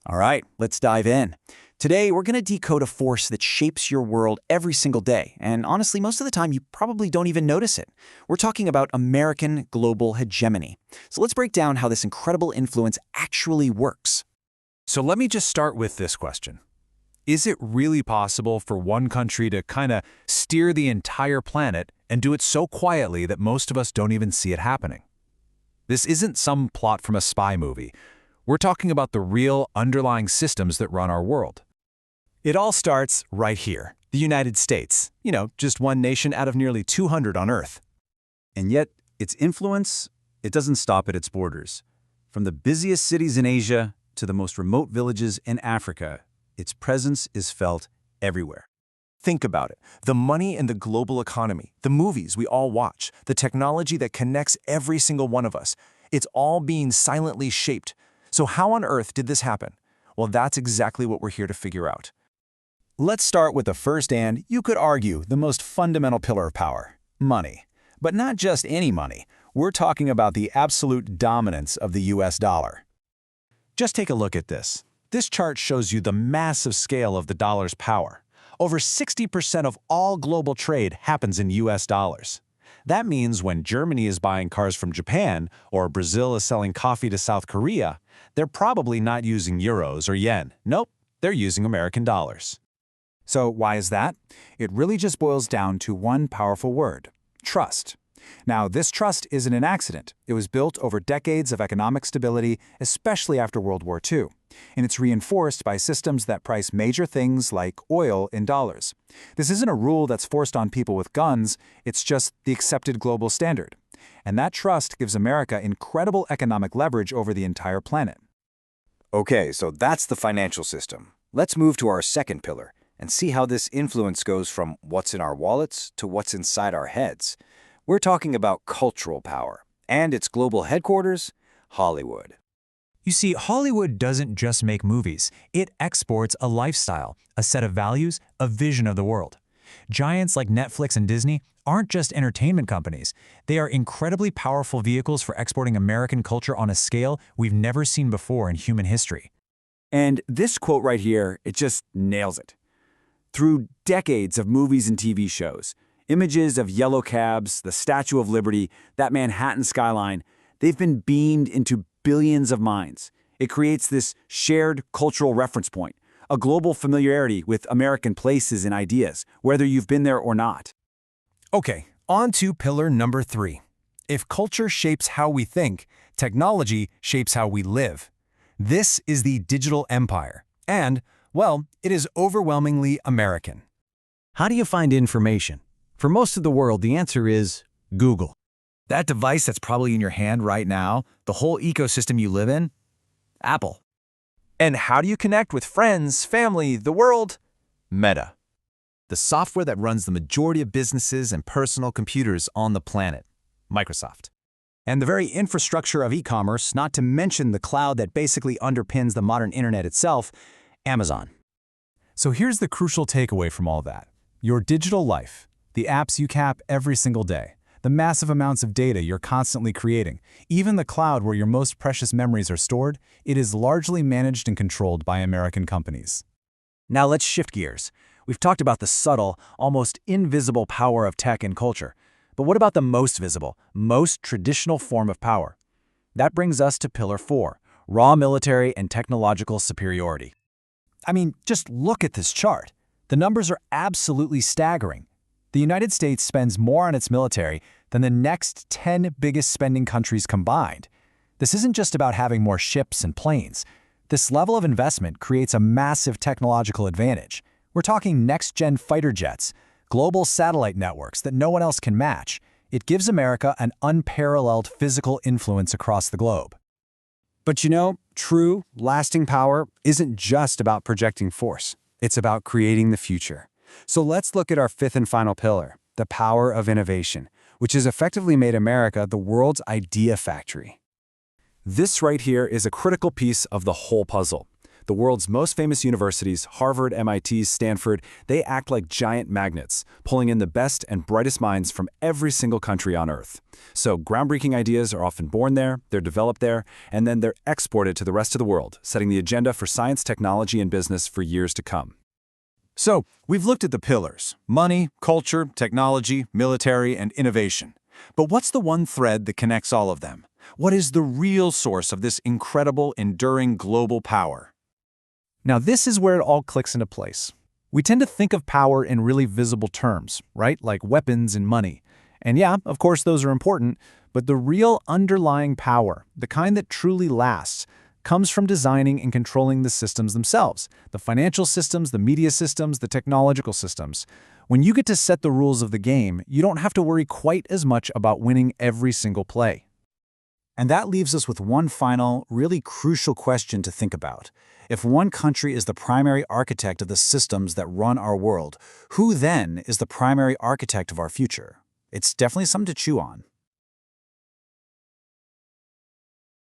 All right, let's dive in. Today, we're going to decode a force that shapes your world every single day, and honestly, most of the time, you probably don't even notice it. We're talking about American global hegemony. So let's break down how this incredible influence actually works. So let me just start with this question. Is it really possible for one country to kind of steer the entire planet and do it so quietly that most of us don't even see it happening? This isn't some plot from a spy movie. We're talking about the real underlying systems that run our world. It all starts right here, the United States. Just one nation out of nearly 200 on Earth. And yet, its influence, it doesn't stop at its borders. From the busiest cities in Asia to the most remote villages in Africa, its presence is felt everywhere. Think about it. The money in the global economy, the movies we all watch, the technology that connects every single one of us, it's all being silently shaped. So how on earth did this happen? Well, that's exactly what we're here to figure out. Let's start with the first and, you could argue, the most fundamental pillar of power: money. But not just any money. We're talking about the absolute dominance of the US dollar. Just take a look at this. This chart shows you the massive scale of the dollar's power. Over 60% of all global trade happens in US dollars. That means when Germany is buying cars from Japan or Brazil is selling coffee to South Korea, they're probably not using euros or yen. Nope, they're using American dollars. So why is that? It really just boils down to one powerful word: trust. Now, this trust isn't an accident. It was built over decades of economic stability, especially after World War II. And it's reinforced by systems that price major things like oil in dollars. This isn't a rule that's forced on people with guns, it's just the accepted global standard. And that trust gives America incredible economic leverage over the entire planet. Okay, so that's the financial system. Let's move to our second pillar and see how this influence goes from what's in our wallets to what's inside our heads. We're talking about cultural power, and its global headquarters, Hollywood. You see, Hollywood doesn't just make movies. It exports a lifestyle, a set of values, a vision of the world. Giants like Netflix and Disney aren't just entertainment companies. They are incredibly powerful vehicles for exporting American culture on a scale we've never seen before in human history. And this quote right here, it just nails it. Through decades of movies and TV shows, images of yellow cabs, the Statue of Liberty, that Manhattan skyline, they've been beamed into billions of minds. It creates this shared cultural reference point, a global familiarity with American places and ideas, whether you've been there or not. Okay, on to pillar number 3. If culture shapes how we think, technology shapes how we live. This is the digital empire, and, well, it is overwhelmingly American. How do you find information? For most of the world, the answer is Google. That device that's probably in your hand right now, the whole ecosystem you live in, Apple. And how do you connect with friends, family, the world? Meta. The software that runs the majority of businesses and personal computers on the planet, Microsoft. And the very infrastructure of e-commerce, not to mention the cloud that basically underpins the modern internet itself, Amazon. So here's the crucial takeaway from all that. Your digital life, the apps you cap every single day, the massive amounts of data you're constantly creating, even the cloud where your most precious memories are stored, it is largely managed and controlled by American companies. Now let's shift gears. We've talked about the subtle, almost invisible power of tech and culture. But what about the most visible, most traditional form of power? That brings us to Pillar 4, raw military and technological superiority. I mean, just look at this chart. The numbers are absolutely staggering. The United States spends more on its military than the next 10 biggest spending countries combined. This isn't just about having more ships and planes. This level of investment creates a massive technological advantage. We're talking next-gen fighter jets, global satellite networks that no one else can match. It gives America an unparalleled physical influence across the globe. But true, lasting power isn't just about projecting force. It's about creating the future. So let's look at our fifth and final pillar, the power of innovation, which has effectively made America the world's idea factory. This right here is a critical piece of the whole puzzle. The world's most famous universities, Harvard, MIT, Stanford, they act like giant magnets, pulling in the best and brightest minds from every single country on Earth. So groundbreaking ideas are often born there, they're developed there, and then they're exported to the rest of the world, setting the agenda for science, technology, and business for years to come. So, we've looked at the pillars: money, culture, technology, military, and innovation. But what's the one thread that connects all of them? What is the real source of this incredible, enduring global power? Now, this is where it all clicks into place. We tend to think of power in really visible terms, right? Like weapons and money. And yeah, of course, those are important, but the real underlying power, the kind that truly lasts, comes from designing and controlling the systems themselves, the financial systems, the media systems, the technological systems. When you get to set the rules of the game, you don't have to worry quite as much about winning every single play. And that leaves us with one final, really crucial question to think about. If one country is the primary architect of the systems that run our world, who then is the primary architect of our future? It's definitely something to chew on.